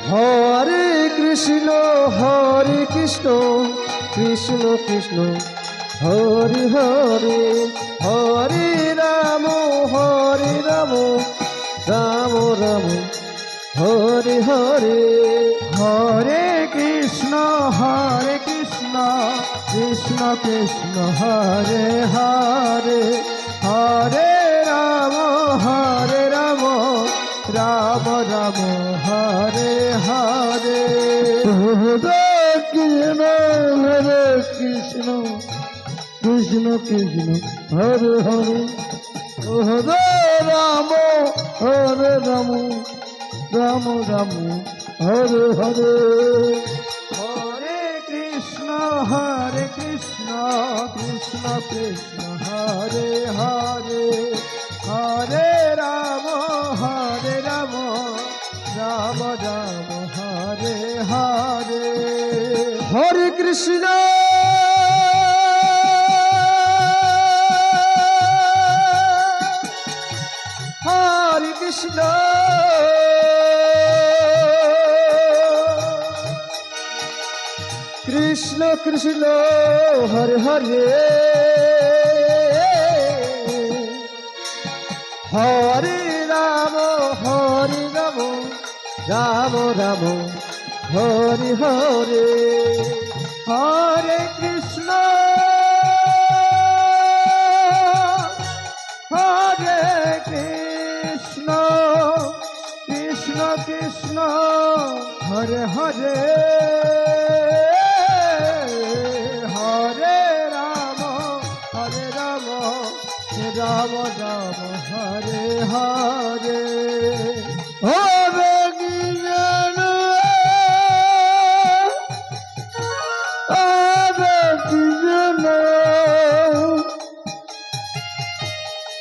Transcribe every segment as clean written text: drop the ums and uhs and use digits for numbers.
হরে কৃষ্ণ কৃষ্ণ কৃষ্ণ হরে হরে, হরে রাম রাম রাম হরে হরে, হরে কৃষ্ণ কৃষ্ণ কৃষ্ণ হরে হরে, হরে রাম রাম রাম হরে হরে। হরে কৃষ্ণ কৃষ্ণ কৃষ্ণ হরে হরে, হরে রাম রাম রাম হরে হরে। হরে কৃষ্ণ কৃষ্ণ কৃষ্ণ হরে হরে, হরে রাম রাম রাম হরে হরে। হরে কৃষ্ণ হরে কৃষ্ণ কৃষ্ণ কৃষ্ণ হরে হরে, হরে রাম রাম রাম হরে হরে। হরে কৃষ্ণ কৃষ্ণ কৃষ্ণ হরে হরে, হরে রাম রাম রাম হরে হরে। হরে কৃষ্ণ হরে কৃষ্ণ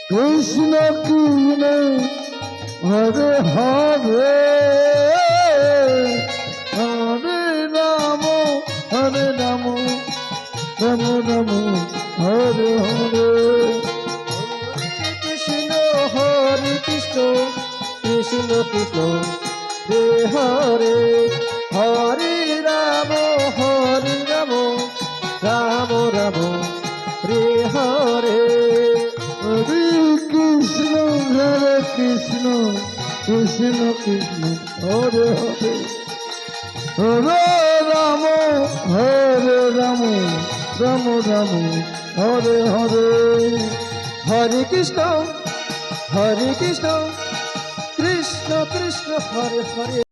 কৃষ্ণ কৃষ্ণ হরে হরে, হরে রাম রাম রাম হরে হরে। কৃষ্ণ হরে কৃষ্ণ কৃষ্ণ কৃষ্ণ হে হরে, হরে রাম রাম রাম রে হরে। হরে কৃষ্ণ কৃষ্ণ কৃষ্ণ কৃষ্ণ হরে হরে, হরে রাম রাম রাম হরে হরে। হরে কৃষ্ণ কৃষ্ণ কৃষ্ণ হরে হরে।